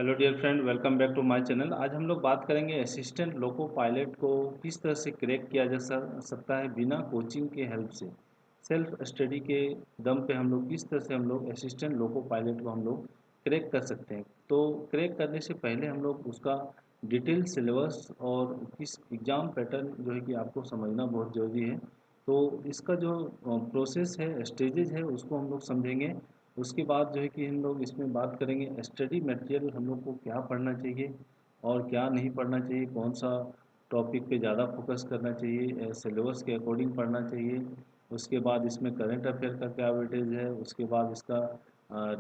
Hello dear friend, welcome back to my channel. आज हम लोग बात करेंगे असिस्टेंट लोको पायलट को किस तरह से क्रैक किया जा सकता है बिना कोचिंग के हेल्प से। सेल्फ स्टडी के दम पे हम लोग किस तरह से हम लोग असिस्टेंट लोको पायलट को हम लोग क्रैक कर सकते हैं। तो क्रैक करने से पहले हम लोग उसका डिटेल सिलेबस और किस एग्ज़ाम पैटर्न जो है कि आपको समझना बहुत ज़रूरी है। तो इसका जो प्रोसेस है, स्टेजेज है, उसको हम लोग समझेंगे। उसके बाद जो है कि हम लोग इसमें बात करेंगे स्टडी मटेरियल हम लोग को क्या पढ़ना चाहिए और क्या नहीं पढ़ना चाहिए, कौन सा टॉपिक पे ज़्यादा फोकस करना चाहिए, सिलेबस के अकॉर्डिंग पढ़ना चाहिए। उसके बाद इसमें करंट अफेयर का क्या वेटेज है, उसके बाद इसका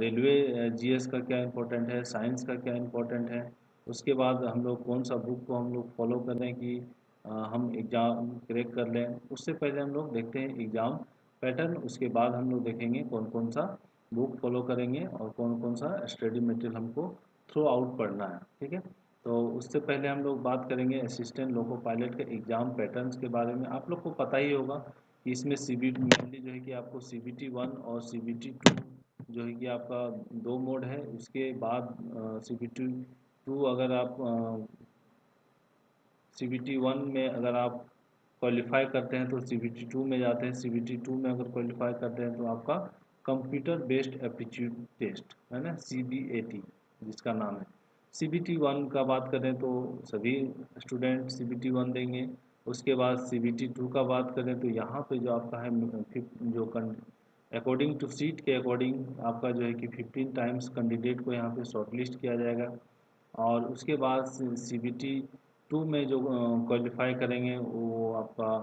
रेलवे जीएस का क्या इम्पोर्टेंट है, साइंस का क्या इम्पोर्टेंट है। उसके बाद हम लोग कौन सा बुक को हम लोग फॉलो करें कि हम एग्ज़ाम क्रैक कर लें। उससे पहले हम लोग देखते हैं एग्ज़ाम पैटर्न, उसके बाद हम लोग देखेंगे कौन कौन सा बुक फॉलो करेंगे और कौन कौन सा स्टडी मटेरियल हमको थ्रू आउट पढ़ना है। ठीक है, तो उससे पहले हम लोग बात करेंगे असिस्टेंट लोको पायलट के एग्ज़ाम पैटर्न्स के बारे में। आप लोग को पता ही होगा कि इसमें सीबीटी मेनली जो है कि आपको सीबीटी 1 और सीबीटी 2 जो है कि आपका दो मोड है। उसके बाद सीबीटी 2 अगर आप सीबीटी 1 में अगर आप क्वालिफाई करते हैं तो सीबीटी 2 में जाते हैं। सीबीटी 2 में अगर क्वालिफाई करते हैं तो आपका कंप्यूटर बेस्ड एप्टीट्यूड टेस्ट है ना, सीबीएटी जिसका नाम है। सीबीटी 1 का बात करें तो सभी स्टूडेंट सीबीटी 1 देंगे। उसके बाद सीबीटी 2 का बात करें तो यहाँ पे जो आपका है जो अकॉर्डिंग टू सीट के अकॉर्डिंग आपका जो है कि 15 टाइम्स कैंडिडेट को यहाँ पे शॉर्टलिस्ट किया जाएगा। और उसके बाद सीबीटी 2 में जो क्वालिफाई करेंगे वो आपका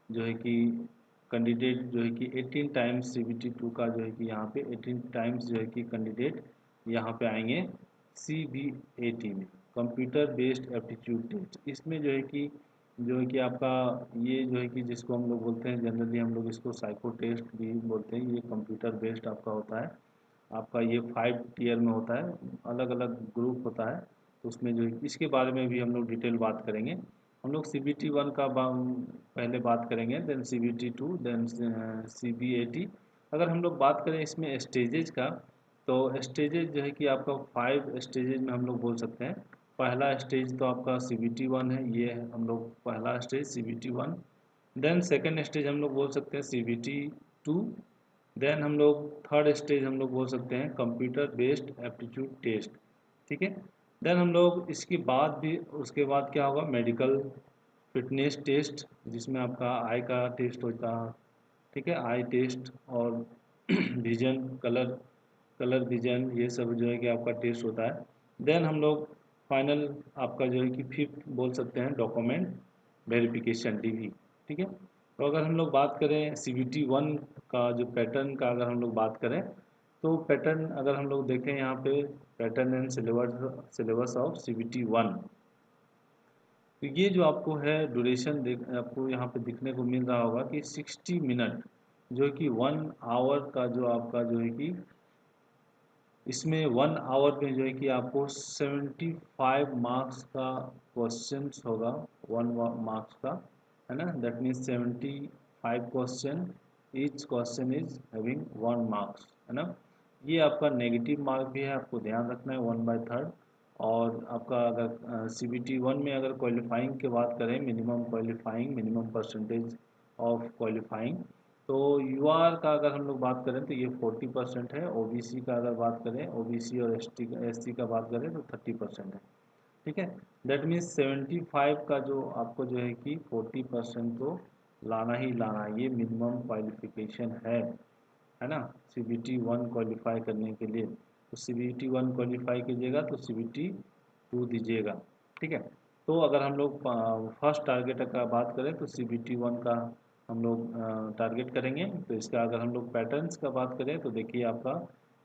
जो है कि कैंडिडेट जो है कि 18 टाइम्स सीबीटी 2 का जो है कि यहाँ पे 18 टाइम्स जो है कि कैंडिडेट यहाँ पे आएंगे सीबीएटी में, कंप्यूटर बेस्ड एप्टीट्यूड टेस्ट। इसमें जो है कि आपका ये जो है कि जिसको हम लोग बोलते हैं जनरली हम लोग इसको साइको टेस्ट भी बोलते हैं, ये कंप्यूटर बेस्ड आपका होता है। आपका ये 5 टीयर में होता है, अलग अलग ग्रुप होता है। तो उसमें जो है इसके बारे में भी हम लोग डिटेल बात करेंगे। हम लोग सीबीटी 1 का पहले बात करेंगे, देन सीबीटी 2, देन सीबीएटी। अगर हम लोग बात करें इसमें स्टेजेज का, तो स्टेजेज जो है कि आपका 5 स्टेजेज में हम लोग बोल सकते हैं। पहला स्टेज तो आपका सीबीटी 1 है, ये है हम लोग पहला stage CBT 1। Then second stage हम लोग बोल सकते हैं सीबीटी 2। देन हम लोग थर्ड स्टेज हम लोग बोल सकते हैं कंप्यूटर बेस्ड एप्टीट्यूड टेस्ट। ठीक है, देन हम लोग इसके बाद भी उसके बाद क्या होगा, मेडिकल फिटनेस टेस्ट जिसमें आपका आई का टेस्ट होता है। ठीक है, आई टेस्ट और विजन कलर कलर विजन ये सब जो है कि आपका टेस्ट होता है। देन हम लोग फाइनल आपका जो है कि फिफ्थ बोल सकते हैं डॉक्यूमेंट वेरिफिकेशन डीवी। ठीक है, तो अगर हम लोग बात करें सीबीटी 1 का जो पैटर्न का अगर हम लोग बात करें तो पैटर्न अगर हम लोग देखें यहाँ पे pattern and syllabus of CBT 1। तो ये जो आपको है ड्यूरेशन देख आपको यहाँ पे दिखने को मिल रहा होगा कि 60 मिनट जो कि 1 आवर का जो आपका जो है कि इसमें 1 आवर में जो है कि आपको 75 मार्क्स का क्वेश्चंस होगा। 1 मार्क्स का है ना, that means 75 question, each question is having 1 marks है ना। ये आपका नेगेटिव मार्क भी है, आपको ध्यान रखना है 1/3। और आपका अगर सीबीटी 1 में अगर क्वालिफाइंग की बात करें, मिनिमम परसेंटेज ऑफ क्वालिफाइंग, तो यूआर का अगर हम लोग बात करें तो ये 40% है। ओबीसी का अगर बात करें, ओबीसी और एससी का बात करें तो 30% है। ठीक है, दैट मीन्स 75 का जो आपको जो है कि 40% तो लाना ही लाना है, ये मिनिमम क्वालिफिकेशन है ना। सीबीटी 1 क्वालिफाई करने के लिए तो सीबीटी 1 क्वालिफाई कीजिएगा तो सीबीटी 2 दीजिएगा। ठीक है, तो अगर हम लोग फर्स्ट टारगेट का बात करें तो सीबीटी 1 का हम लोग टारगेट करेंगे। तो इसका अगर हम लोग पैटर्न्स का बात करें तो देखिए आपका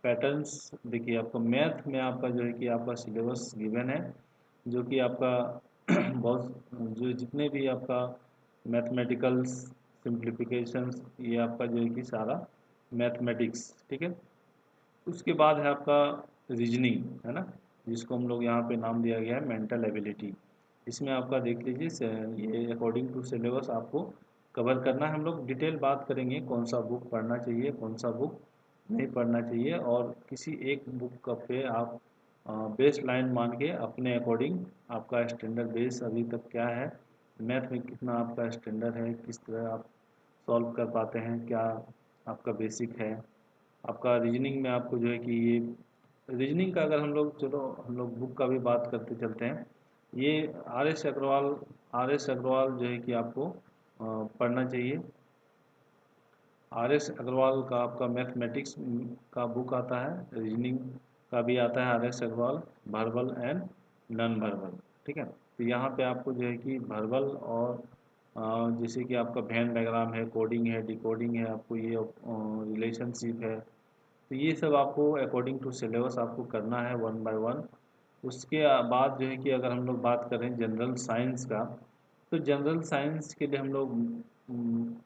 पैटर्न्स, देखिए आपका मैथ में आपका जो है कि आपका सिलेबस गिवन है, जो कि आपका बहुत जो जितने भी आपका मैथमेटिकल्स सिंप्लीफिकेशंस ये आपका जो है कि सारा मैथमेटिक्स। ठीक है, उसके बाद है आपका रीजनिंग है ना, जिसको हम लोग यहाँ पे नाम दिया गया है मेंटल एबिलिटी। इसमें आपका देख लीजिए ये अकॉर्डिंग टू सिलेबस आपको कवर करना है। हम लोग डिटेल बात करेंगे कौन सा बुक पढ़ना चाहिए, कौन सा बुक नहीं पढ़ना चाहिए, और किसी एक बुक का पे आप बेस लाइन मान के अपने अकॉर्डिंग आपका स्टैंडर्ड बेस अभी तक क्या है, मैथ में कितना आपका स्टैंडर्ड है, किस तरह आप सॉल्व कर पाते हैं, क्या आपका बेसिक है। आपका रीजनिंग में आपको जो है कि ये रीजनिंग का अगर हम लोग, चलो हम लोग बुक का भी बात करते चलते हैं। ये आर एस अग्रवाल जो है कि आपको पढ़ना चाहिए। आर एस अग्रवाल का आपका मैथमेटिक्स का बुक आता है, रीजनिंग का भी आता है R S Agarwal, verbal and non verbal. ठीक है, तो यहाँ पे आपको जो है कि वर्बल और जैसे कि आपका वेन डायग्राम है, कोडिंग है, डिकोडिंग है, आपको ये रिलेशनशिप है, तो ये सब आपको अकॉर्डिंग टू सिलेबस आपको करना है वन बाय वन। उसके बाद जो है कि अगर हम लोग बात करें जनरल साइंस का, तो जनरल साइंस के लिए हम लोग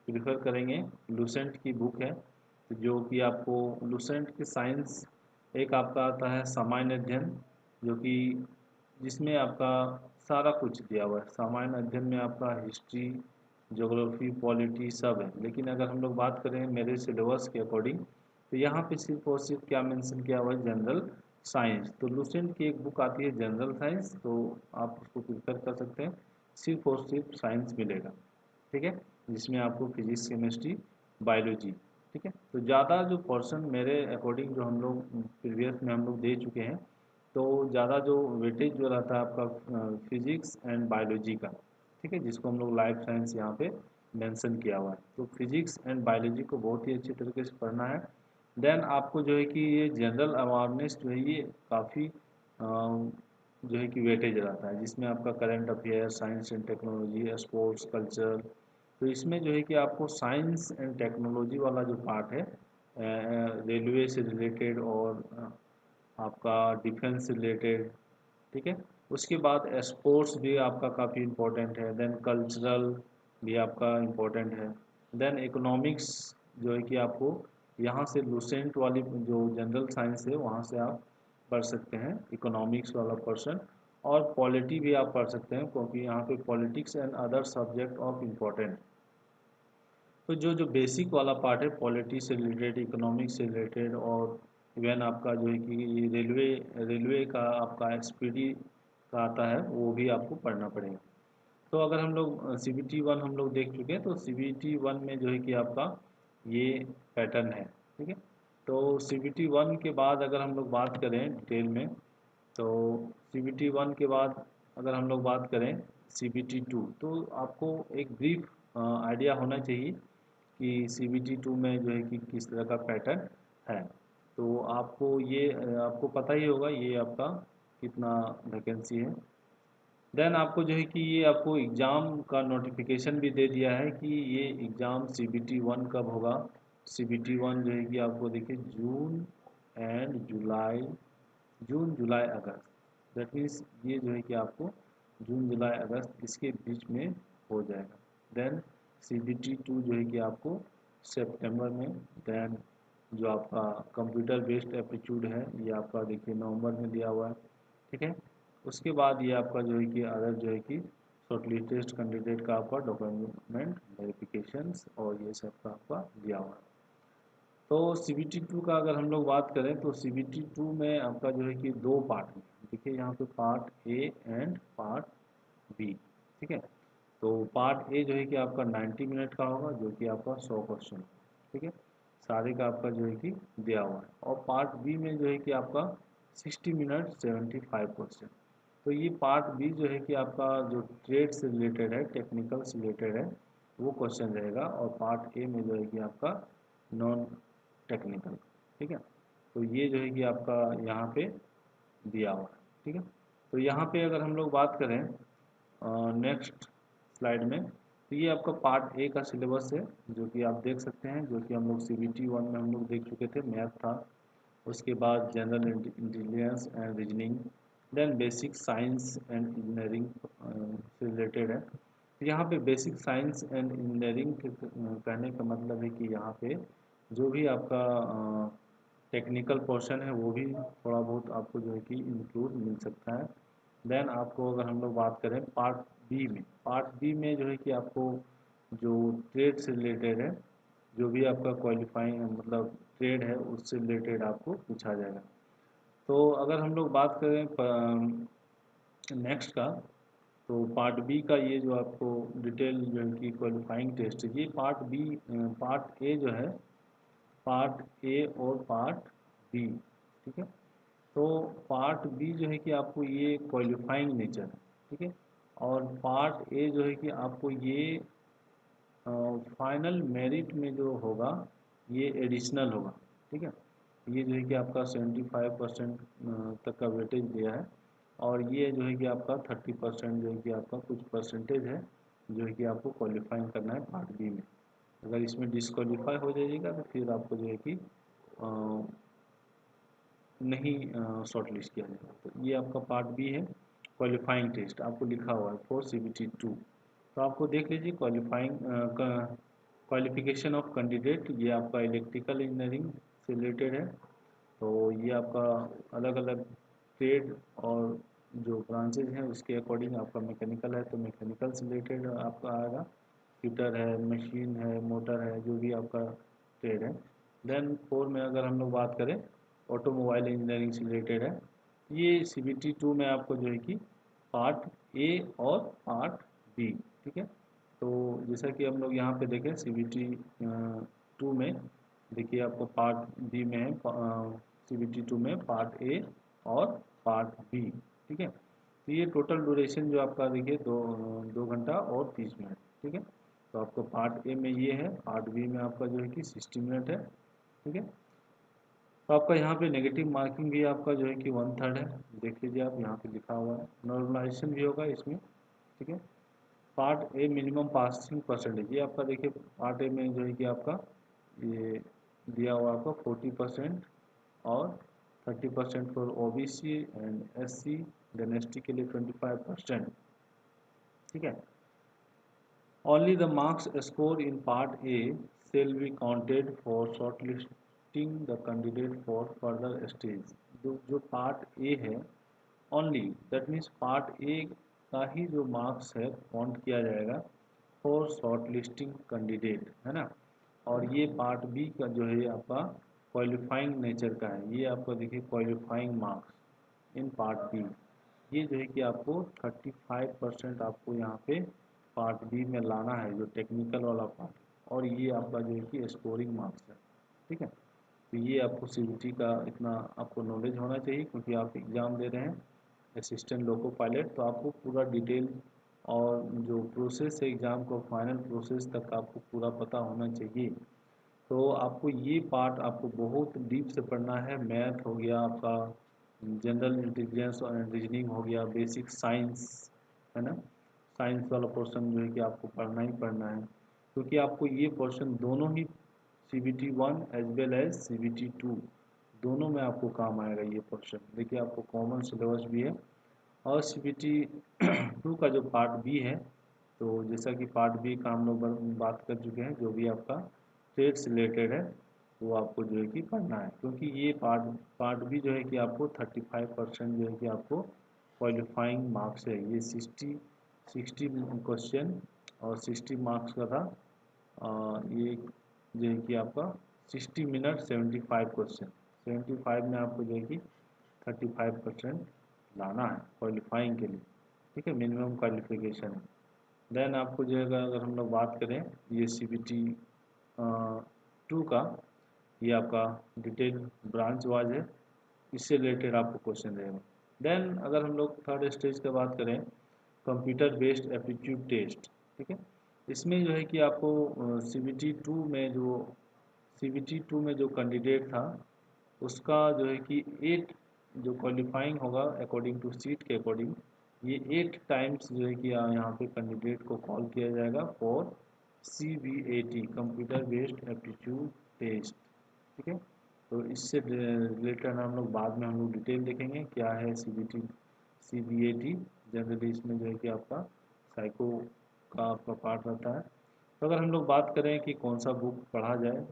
प्रिफर करेंगे लूसेंट की बुक है, तो जो कि आपको लूसेंट की साइंस, एक आपका आता है सामान्य अध्ययन, जो कि जिसमें आपका सारा कुछ दिया हुआ है। सामान्य अध्ययन में आपका हिस्ट्री, ज्योग्राफी, पॉलिटी सब है, लेकिन अगर हम लोग बात करें मेरे सिलेबस के अकॉर्डिंग, तो यहाँ पे सिर्फ और सिर्फ क्या मेंशन किया हुआ है, जनरल साइंस। तो लूसेंट की एक बुक आती है जनरल साइंस, तो आप उसको प्रिफर कर सकते हैं, सिर्फ और सिर्फ साइंस मिलेगा। ठीक है, जिसमें आपको फिजिक्स, केमिस्ट्री, बायोलॉजी। ठीक है, तो ज़्यादा जो पोर्शन मेरे अकॉर्डिंग जो हम लोग प्रीवियस में हम लोग दे चुके हैं, तो ज़्यादा जो वेटेज जो रहता है आपका फिजिक्स एंड बायोलॉजी का। ठीक है, जिसको हम लोग लाइफ साइंस यहाँ पे मेंशन किया हुआ है, तो फिजिक्स एंड बायोलॉजी को बहुत ही अच्छी तरीके से पढ़ना है। देन आपको जो है कि ये जनरल अवेयरनेस जो है ये काफ़ी जो है कि वेटेज रहता है, जिसमें आपका current affair, science and technology, sports, culture. तो इसमें जो है कि आपको साइंस एंड टेक्नोलॉजी वाला जो पार्ट है, रेलवे से रिलेटेड और आपका डिफेंस से रिलेटेड। ठीक है, उसके बाद स्पोर्ट्स भी आपका काफ़ी इम्पोर्टेंट है, देन कल्चरल भी आपका इम्पोर्टेंट है, देन इकोनॉमिक्स जो है कि आपको यहाँ से लूसेंट वाली जो जनरल साइंस है वहाँ से आप पढ़ सकते हैं इकोनॉमिक्स वाला पर्सन। और पॉलिटी भी आप पढ़ सकते हैं, क्योंकि यहाँ पे politics and other subject of important. तो जो जो बेसिक वाला पार्ट है पॉलिटी से रिलेटेड, इकोनॉमिक्स से रिलेटेड, और इवन आपका जो है कि रेलवे रेलवे का आपका एक्सपीडी का आता है, वो भी आपको पढ़ना पड़ेगा। तो अगर हम लोग CBT 1 हम लोग देख चुके हैं, तो CBT 1 में जो है कि आपका ये पैटर्न है। ठीक है, तो CBT 1 के बाद अगर हम लोग बात करें डिटेल में, तो CBT 1 के बाद अगर हम लोग बात करें CBT 2, तो आपको एक ब्रीफ आइडिया होना चाहिए कि CBT 2 में जो है कि किस तरह का पैटर्न है। तो आपको ये आपको पता ही होगा ये आपका कितना वैकेंसी है। देन आपको जो है कि ये आपको एग्ज़ाम का नोटिफिकेशन भी दे दिया है कि ये एग्ज़ाम CBT 1 कब होगा। CBT 1 जो है कि आपको देखिए June and July, June July अगस्त, दैट मीन्स ये जो है कि आपको जून जुलाई अगस्त इसके बीच में हो जाएगा। देन CBT 2 जो है कि आपको सितंबर में। देन जो आपका कंप्यूटर बेस्ड एप्टीट्यूड है ये आपका देखिए नवंबर में दिया हुआ है। ठीक है, उसके बाद ये आपका जो है कि अदर जो है कि शॉर्टलिस्टेड कैंडिडेट का आपका डॉक्यूमेंट वेरिफिकेशंस और ये सब का आपका दिया हुआ है। तो CBT 2 का अगर हम लोग बात करें, तो CBT 2 में आपका जो है कि दो पार्ट में, देखिए यहाँ पे part A and part B. ठीक है, तो पार्ट ए जो है कि आपका 90 मिनट का होगा, जो कि आपका 100 क्वेश्चन। ठीक है, सारे का आपका जो है कि दिया हुआ है। और पार्ट बी में जो है कि आपका 60 मिनट 75 क्वेश्चन। तो ये पार्ट बी जो है कि आपका जो ट्रेड से रिलेटेड है, टेक्निकल से रिलेटेड है, वो क्वेश्चन रहेगा। और पार्ट ए में जो है कि आपका नॉन टेक्निकल। ठीक है, तो ये जो है कि आपका यहाँ पे दिया हुआ है। ठीक है, तो यहाँ पे अगर हम लोग बात करें नेक्स्ट स्लाइड में, तो ये आपका पार्ट ए का सिलेबस है, जो कि आप देख सकते हैं, जो कि हम लोग CBT 1 में हम लोग देख चुके थे, मैथ था। उसके बाद general intelligence and reasoning, then basic science and engineering से रिलेटेड है। तो यहाँ पे बेसिक साइंस एंड इंजीनियरिंग कहने का मतलब है कि यहाँ पे जो भी आपका टेक्निकल पोर्शन है वो भी थोड़ा बहुत आपको जो है कि इंक्लूड मिल सकता है। देन आपको अगर हम लोग बात करें पार्ट बी में जो है कि आपको जो ट्रेड से रिलेटेड है, जो भी आपका क्वालिफाइंग मतलब ट्रेड है उससे रिलेटेड आपको पूछा जाएगा। तो अगर हम लोग बात करें नेक्स्ट का, तो पार्ट बी का ये जो आपको डिटेल जो है कि क्वालिफाइंग टेस्ट है, ये पार्ट बी, पार्ट ए जो है, पार्ट ए और पार्ट बी, ठीक है। तो पार्ट बी जो है कि आपको ये क्वालिफाइंग नेचर है, ठीक है। और पार्ट ए जो है कि आपको ये फाइनल मेरिट में जो होगा ये एडिशनल होगा, ठीक है। ये जो है कि आपका 75% तक का वेटेज दिया है, और ये जो है कि आपका 30% जो है कि आपका कुछ परसेंटेज है जो है कि आपको क्वालिफाइंग करना है पार्ट बी में। अगर इसमें डिसक्वालीफाई हो जाइएगा तो फिर आपको जो है कि नहीं शॉर्ट लिस्ट किया जाएगा। तो ये आपका पार्ट बी है, क्वालिफाइंग टेस्ट आपको लिखा हुआ है फॉर CBT 2। तो आपको देख लीजिए क्वालिफाइंग क्वालिफिकेशन ऑफ कैंडिडेट, ये आपका इलेक्ट्रिकल इंजीनियरिंग से रिलेटेड है। तो ये आपका अलग अलग ट्रेड और जो ब्रांचेज हैं उसके अकॉर्डिंग, आपका मैकेनिकल है तो मैकेनिकल से रिलेटेड आपका आएगा, फिटर है, मशीन है, मोटर है, जो भी आपका ट्रेड है। देन 4 में अगर हम लोग बात करें, ऑटोमोबाइल इंजीनियरिंग से रिलेटेड है। ये CBT 2 में आपको जो है कि पार्ट ए और पार्ट बी, ठीक है। तो जैसा कि हम लोग यहाँ पे देखें CBT 2 में, देखिए आपको पार्ट बी में है, CBT 2 में पार्ट ए और पार्ट बी, ठीक है। तो ये टोटल ड्यूरेशन जो आपका देखिए 2 घंटा और 30 मिनट, ठीक है। तो आपको पार्ट ए में ये है, पार्ट बी में आपका जो है कि 60 मिनट है, ठीक है। तो आपका यहाँ पे नेगेटिव मार्किंग भी आपका जो है कि 1/3 है, देख लीजिए आप यहाँ पे लिखा हुआ है। नॉर्मलाइजेशन भी होगा इसमें, ठीक है। Part A minimum passing percentage, ये आपका देखिए पार्ट ए में जो है कि आपका ये दिया हुआ आपका 40% और 30% for OBC and SC, then ST के लिए 25%, ठीक है। Only the marks scored in Part A shall be counted for shortlisting the candidate for further stage। जो पार्ट ए है, only that means part A का ही जो मार्क्स है count किया जाएगा फॉर शॉर्ट लिस्टिंग कैंडिडेट, है ना। और ये पार्ट बी का जो है आपका क्वालिफाइंग नेचर का है, ये आपका देखिए qualifying marks in part B, ये जो है कि आपको 35% आपको यहाँ पे पार्ट बी में लाना है, जो टेक्निकल वाला पार्ट, और ये आपका जो है कि स्कोरिंग मार्क्स है, ठीक है। तो ये आपको CBT का इतना आपको नॉलेज होना चाहिए, क्योंकि आप एग्ज़ाम दे रहे हैं असिस्टेंट लोको पायलट, तो आपको पूरा डिटेल और जो प्रोसेस है एग्ज़ाम को फाइनल प्रोसेस तक आपको पूरा पता होना चाहिए। तो आपको ये पार्ट आपको बहुत डीप से पढ़ना है। मैथ हो गया आपका, जनरल इंटेलिजेंस और रीजनिंग हो गया, बेसिक साइंस, है ना। साइंस वाला पोर्शन जो है कि आपको पढ़ना ही पढ़ना है, क्योंकि आपको ये पोर्शन दोनों ही CBT 1 as well as CBT 2 दोनों में आपको काम आएगा ये पोर्शन। देखिए आपको कॉमन सिलेबस भी है, और CBT 2 का जो पार्ट बी है, तो जैसा कि पार्ट बी का हम लोग बात कर चुके हैं, जो भी आपका ट्रेड से रिलेटेड है वो आपको जो है कि पढ़ना है, क्योंकि ये पार्ट बी जो है कि आपको 35% जो है कि आपको क्वालिफाइंग मार्क्स है। ये 60 क्वेश्चन और 60 मार्क्स का था। ये जो है कि आपका 60 मिनट 75 क्वेश्चन, 75 में आपको जो है कि 35% लाना है क्वालिफाइंग के लिए, ठीक है। मिनिमम क्वालिफिकेशन है। देन आपको जो है अगर हम लोग बात करें ये CBT 2 का, ये आपका डिटेल ब्रांच वाइज है, इससे रिलेटेड आपको क्वेश्चन रहेगा। देन अगर हम लोग थर्ड स्टेज की बात करें, कंप्यूटर बेस्ड एप्टीट्यूड टेस्ट, ठीक है। इसमें जो है कि आपको CBT 2 में जो कैंडिडेट था उसका जो है कि 8 जो क्वालिफाइंग होगा अकॉर्डिंग टू सीट के अकॉर्डिंग, ये 8 टाइम्स जो है कि यहाँ पे कैंडिडेट को कॉल किया जाएगा for CBAT, computer based aptitude test, ठीक है। तो इससे रिलेटेड हम लोग बाद में हम लोग डिटेल देखेंगे क्या है CBAT। जनरली इसमें जो है कि आपका साइको का आपका पार्ट रहता है। तो अगर हम लोग बात करें कि कौन सा बुक पढ़ा जाए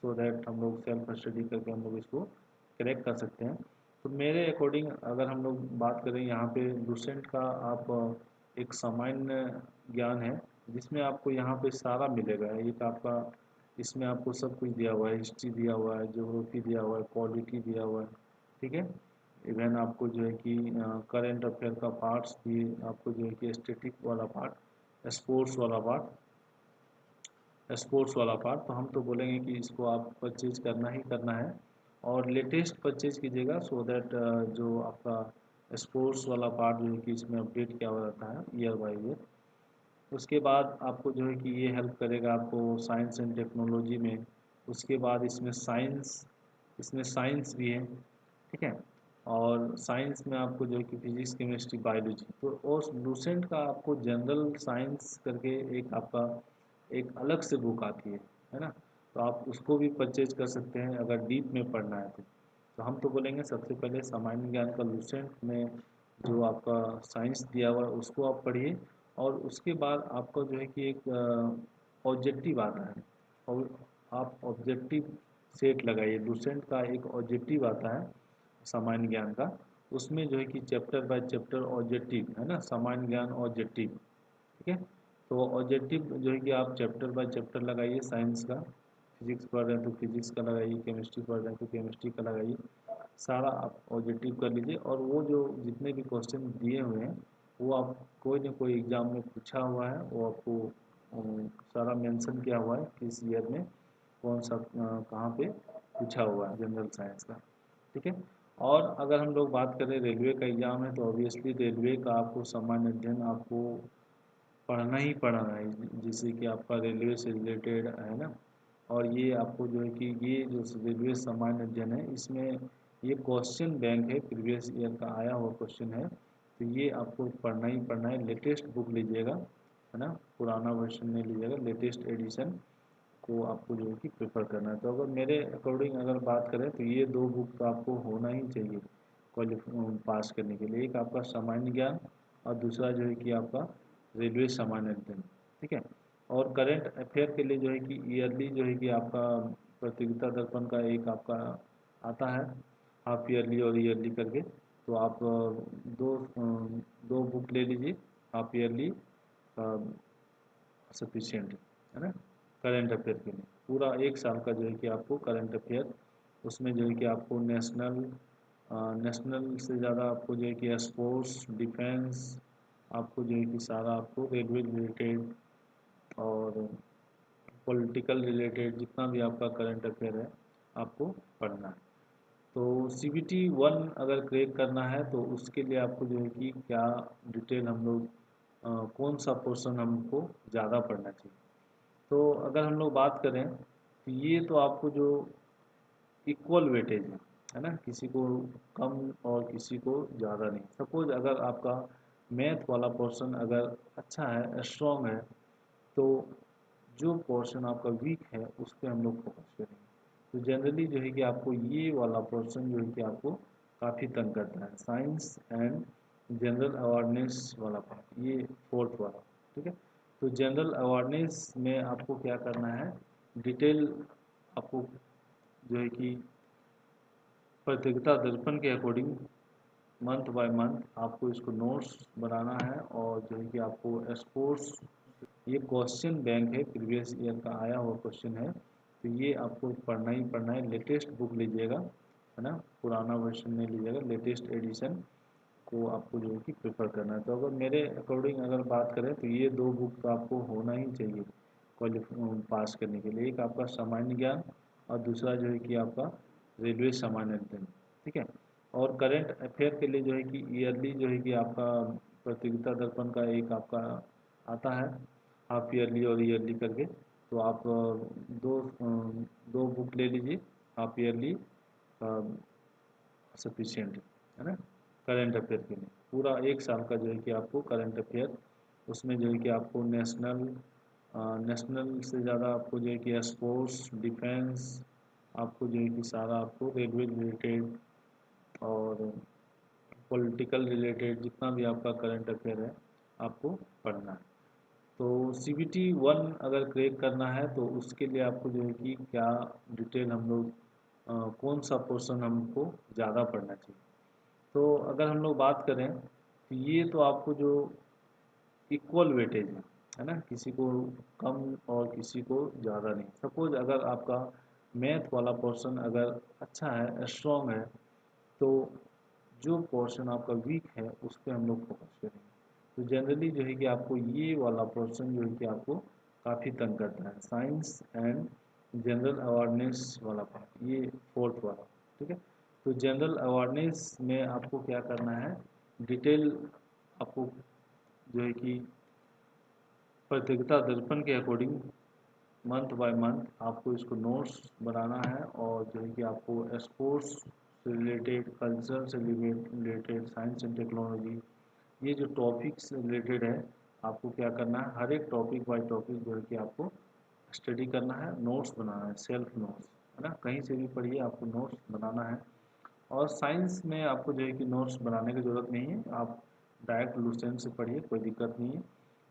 सो दैट हम लोग सेल्फ स्टडी करके हम लोग इसको करेक्ट कर सकते हैं, तो मेरे अकॉर्डिंग अगर हम लोग बात करें यहाँ पे लूसेंट का, आप एक सामान्य ज्ञान है जिसमें आपको यहाँ पे सारा मिलेगा। एक आपका इसमें आपको सब कुछ दिया हुआ है, हिस्ट्री दिया हुआ है, ज्योग्राफी दिया हुआ है, पॉलिटी दिया हुआ है, ठीक है। इवन आपको जो है कि करंट अफेयर का पार्ट्स भी आपको जो है कि स्टैटिक वाला पार्ट, स्पोर्ट्स वाला पार्ट, तो हम तो बोलेंगे कि इसको आप परचेज करना ही करना है और लेटेस्ट परचेज कीजिएगा, सो दैट जो आपका स्पोर्ट्स वाला पार्ट जो है कि इसमें अपडेट किया हुआ रहता है ईयर बाय ईयर। उसके बाद आपको जो है कि ये हेल्प करेगा आपको साइंस एंड टेक्नोलॉजी में। उसके बाद इसमें साइंस भी है, ठीक है। और साइंस में आपको जो है कि फिजिक्स केमिस्ट्री बायोलॉजी, तो और लूसेंट का आपको जनरल साइंस करके एक आपका एक अलग से बुक आती है ना। तो आप उसको भी परचेज कर सकते हैं अगर डीप में पढ़ना है तो हम तो बोलेंगे सबसे पहले सामान्य ज्ञान का लूसेंट में जो आपका साइंस दिया हुआ है उसको आप पढ़िए, और उसके बाद आपका जो है कि एक ऑब्जेक्टिव आता है, और आप ऑब्जेक्टिव सेट लगाइए। लूसेंट का एक ऑब्जेक्टिव आता है सामान्य ज्ञान का, उसमें जो है कि चैप्टर बाय चैप्टर ऑब्जेक्टिव है ना, सामान्य ज्ञान ऑब्जेक्टिव, ठीक है। तो ऑब्जेक्टिव जो है कि आप चैप्टर बाय चैप्टर लगाइए साइंस का, फिजिक्स पढ़ रहे हैं तो फिजिक्स का लगाइए, केमिस्ट्री पढ़ रहे हैं तो केमिस्ट्री का लगाइए, सारा आप ऑब्जेक्टिव कर लीजिए। और वो जो जितने भी क्वेश्चन दिए हुए हैं वो आप कोई ना कोई एग्ज़ाम में पूछा हुआ है, वो आपको सारा मेंशन किया हुआ है किस ईयर में कौन सा कहाँ पे पूछा हुआ है जनरल साइंस का, ठीक है। और अगर हम लोग बात करें रेलवे का एग्ज़ाम है तो ऑब्वियसली रेलवे का आपको सामान्य अध्ययन आपको पढ़ना ही पढ़ना है, जैसे कि आपका रेलवे से रिलेटेड है ना। और ये आपको जो है कि ये जो रेलवे सामान्य अध्ययन है इसमें ये क्वेश्चन बैंक है, प्रीवियस ईयर का आया हुआ क्वेश्चन है, तो ये आपको पढ़ना ही पढ़ना है। लेटेस्ट बुक लीजिएगा है ना, पुराना वर्जन नहीं लीजिएगा, लेटेस्ट एडिशन को आपको जो है कि प्रेफर करना है। तो अगर मेरे अकॉर्डिंग अगर बात करें तो ये दो बुक तो आपको होना ही चाहिए क्वालिफाई पास करने के लिए, एक आपका सामान्य ज्ञान और दूसरा जो है कि आपका रेलवे सामान्य अध्ययन, ठीक है। और करंट अफेयर के लिए जो है कि ईयरली जो है कि आपका प्रतियोगिता दर्पण का एक आपका आता है हाफ ईयरली और ईयरली करके, तो आप दो बुक ले लीजिए हाफ ईयरली सफिशिएंट है ना करंट अफेयर के लिए। पूरा एक साल का जो है कि आपको करंट अफेयर, उसमें जो है कि आपको नेशनल से ज़्यादा आपको जो है कि स्पोर्ट्स डिफेंस, आपको जो है कि सारा आपको रेलवे रिलेटेड और पॉलिटिकल रिलेटेड जितना भी आपका करंट अफेयर है आपको पढ़ना है। तो CBT 1 अगर क्रैक करना है तो उसके लिए आपको जो है कि क्या डिटेल हम लोग कौन सा पोर्शन हमको ज़्यादा पढ़ना चाहिए। तो अगर हम लोग बात करें तो ये तो आपको जो इक्वल वेटेज है ना, किसी को कम और किसी को ज़्यादा नहीं। सपोज अगर आपका मैथ वाला पोर्शन अगर अच्छा है स्ट्रॉन्ग है, तो जो पोर्शन आपका वीक है उस पर हम लोग फोकस करेंगे। तो जनरली जो है कि आपको ये वाला पोर्शन जो है कि आपको काफ़ी तंग करता है, साइंस एंड जनरल अवेयरनेस वाला पार्ट, ये फोर्थ वाला, ठीक है। तो जनरल अवेयरनेस में आपको क्या करना है, डिटेल आपको जो है कि प्रतियोगिता दर्पण के अकॉर्डिंग मंथ बाय मंथ आपको इसको नोट्स बनाना है, और जो है कि आपको स्पोर्ट्स, ये क्वेश्चन बैंक है, प्रीवियस ईयर का आया हुआ क्वेश्चन है, तो ये आपको पढ़ना ही पढ़ना है। लेटेस्ट बुक लीजिएगा है ना, पुराना वर्जन नहीं लीजिएगा, लेटेस्ट एडिशन को आपको जो है कि प्रेफर करना है। तो अगर मेरे अकॉर्डिंग अगर बात करें तो ये दो बुक तो आपको होना ही चाहिए क्वालिफाई पास करने के लिए, एक आपका सामान्य ज्ञान और दूसरा जो है कि आपका रेलवे सामान्य अध्ययन, ठीक है। और करंट अफेयर के लिए जो है कि ईयरली जो है कि आपका प्रतियोगिता दर्पण का एक आपका आता है हाफ ईयरली और ईयरली करके, तो आप दो बुक ले लीजिए हाफ ईयरली सफिशिएंट है ना करंट अफेयर के लिए। पूरा एक साल का जो है कि आपको करंट अफेयर, उसमें जो है कि आपको नेशनल से ज़्यादा आपको जो है कि स्पोर्ट्स डिफेंस, आपको जो है कि सारा आपको रेलवे रिलेटेड और पॉलिटिकल रिलेटेड जितना भी आपका करंट अफेयर है आपको पढ़ना है। तो CBT 1 अगर क्रैक करना है तो उसके लिए आपको जो है कि क्या डिटेल हम लोग कौन सा पोर्शन हमको ज़्यादा पढ़ना चाहिए। तो अगर हम लोग बात करें तो ये तो आपको जो इक्वल वेटेज है ना, किसी को कम और किसी को ज़्यादा नहीं। सपोज अगर आपका मैथ वाला पोर्शन अगर अच्छा है स्ट्रॉन्ग है, तो जो पोर्शन आपका वीक है उस पर हम लोग फोकस करेंगे। तो जनरली जो है कि आपको ये वाला पोर्शन जो है कि आपको काफ़ी तंग करता है, साइंस एंड जनरल अवेयरनेस वाला पार्ट, ये फोर्थ वाला। ठीक है, तो जनरल अवेयरनेस में आपको क्या करना है, डिटेल आपको जो है कि प्रतियोगिता दर्पण के अकॉर्डिंग मंथ बाय मंथ आपको इसको नोट्स बनाना है, और जो है कि आपको स्पोर्ट्स से रिलेटेड, कल्चर से रिलेटेड, साइंस एंड टेक्नोलॉजी, ये जो टॉपिक्स रिलेटेड है आपको क्या करना है, हर एक टॉपिक बाय टॉपिक जो है कि आपको स्टडी करना है, नोट्स बनाना है, सेल्फ नोट्स, है ना, कहीं से भी पढ़िए आपको नोट्स बनाना है। और साइंस में आपको जो है कि नोट्स बनाने की ज़रूरत नहीं है, आप डायरेक्ट लुसेंट से पढ़िए, कोई दिक्कत नहीं है।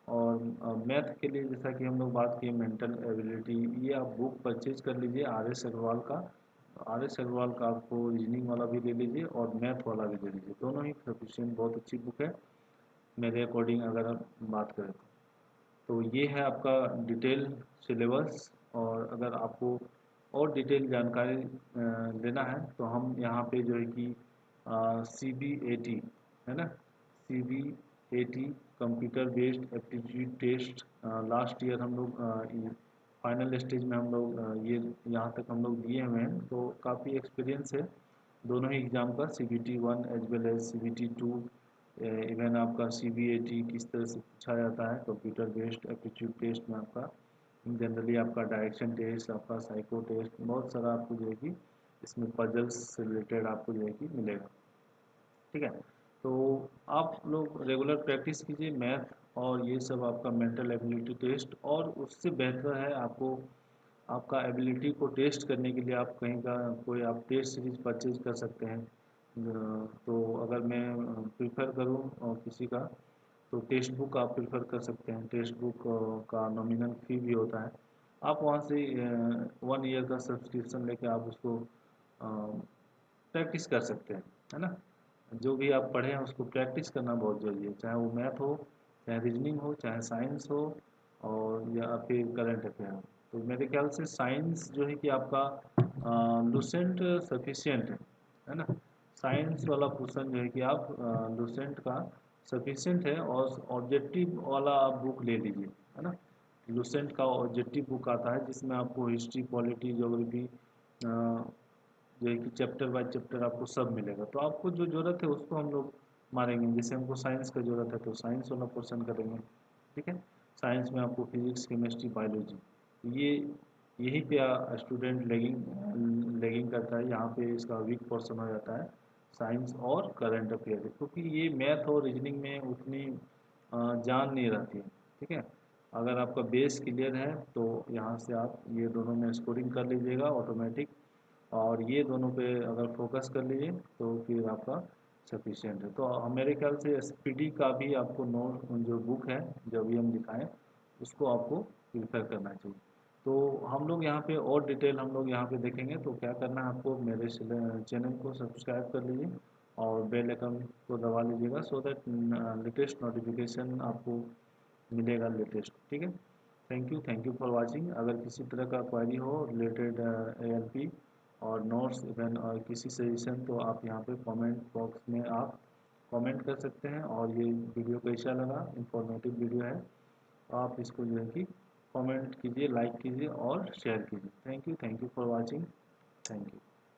और मैथ के लिए जैसा कि हम लोग बात किए, मेंटल एबिलिटी, ये आप बुक परचेज कर लीजिए RS अग्रवाल का। RS अग्रवाल का आपको रीजनिंग वाला भी ले लीजिए और मैथ वाला भी ले लीजिए, दोनों ही सफिशिएंट, बहुत अच्छी बुक है मेरे अकॉर्डिंग अगर आप बात करें तो। ये है आपका डिटेल सिलेबस। और अगर आपको और डिटेल जानकारी लेना है तो हम यहाँ पे जो है कि CBAT, है ना, CBAT computer based aptitude test, last year हम लोग फाइनल स्टेज में हम लोग ये यहाँ तक हम लोग दिए हुए हैं, तो काफ़ी एक्सपीरियंस है दोनों ही एग्ज़ाम का, CBT 1 as well as CBT 2। Even आपका CBAT किस तरह से पूछा जाता है, कंप्यूटर बेस्ड एप्टीट्यूड टेस्ट में आपका जनरली आपका डायरेक्शन टेस्ट, आपका साइको टेस्ट, बहुत सारा आपको जो है कि इसमें पजल्स से रिलेटेड आपको जो है कि मिलेगा। ठीक है, तो आप लोग रेगुलर प्रैक्टिस कीजिए मैथ और ये सब आपका मेंटल एबिलिटी टेस्ट, और उससे बेहतर है आपको आपका एबिलिटी को टेस्ट करने के लिए आप कहीं का कोई आप टेस्ट सीरीज परचेज कर सकते हैं। तो अगर मैं प्रीफर करूँ किसी का, तो टेक्स्ट बुक आप प्रेफर कर सकते हैं। टेक्स्ट बुक का नॉमिनल फ़ी भी होता है, आप वहाँ से 1 ईयर का सब्सक्रिप्शन लेके आप उसको प्रैक्टिस कर सकते हैं, है ना। जो भी आप पढ़े हैं उसको प्रैक्टिस करना बहुत ज़रूरी है, चाहे वो मैथ हो, चाहे रीजनिंग हो, चाहे साइंस हो, और या फिर करंट अफेयर हो। तो मेरे ख्याल से साइंस जो है कि आपका लुसेंट सफिशिएंट है ना। साइंस वाला पोर्शन जो है कि आप लुसेंट का सफिशिएंट है, और ऑब्जेक्टिव वाला आप बुक ले लीजिए, है ना। लुसेंट का ऑब्जेक्टिव बुक आता है जिसमें आपको हिस्ट्री, पॉलिटी, ज्योग्राफी जो है कि चैप्टर बाय चैप्टर आपको सब मिलेगा। तो आपको जो ज़रूरत है उसको हम लोग मारेंगे, जैसे हमको साइंस का ज़रूरत है तो साइंस वाला पोर्शन करेंगे। ठीक है, साइंस में आपको फिजिक्स, केमिस्ट्री, बायोलॉजी, ये यहीं पे स्टूडेंट लैगिंग करता है, यहाँ पे इसका वीक पोर्शन हो जाता है साइंस और करंट अफेयर, क्योंकि ये मैथ और रीजनिंग में उतनी जान नहीं रहती है। ठीक है, अगर आपका बेस क्लियर है तो यहाँ से आप ये दोनों में स्कोरिंग कर लीजिएगा ऑटोमेटिक, और ये दोनों पे अगर फोकस कर लीजिए तो फिर आपका सफिशिएंट है। तो मेरे ख्याल से SPD का भी आपको नोट जो बुक है जो अभी हम दिखाएं उसको आपको प्रिफर करना चाहिए। तो हम लोग यहाँ पे और डिटेल हम लोग यहाँ पे देखेंगे, तो क्या करना है आपको, मेरे चैनल को सब्सक्राइब कर लीजिए और बेल आइकन को दबा लीजिएगा, सो दैट लेटेस्ट नोटिफिकेशन आपको मिलेगा लेटेस्ट। ठीक है, थैंक यू फॉर वाचिंग। अगर किसी तरह का क्वेरी हो रिलेटेड ALP और नोट्स इवन और किसी सजेशन, तो आप यहाँ पे कमेंट बॉक्स में आप कमेंट कर सकते हैं। और ये वीडियो कैसा लगा, इंफॉर्मेटिव वीडियो है, आप इसको जो है कि कमेंट कीजिए, लाइक कीजिए और शेयर कीजिए। Thank you for watching. Thank you.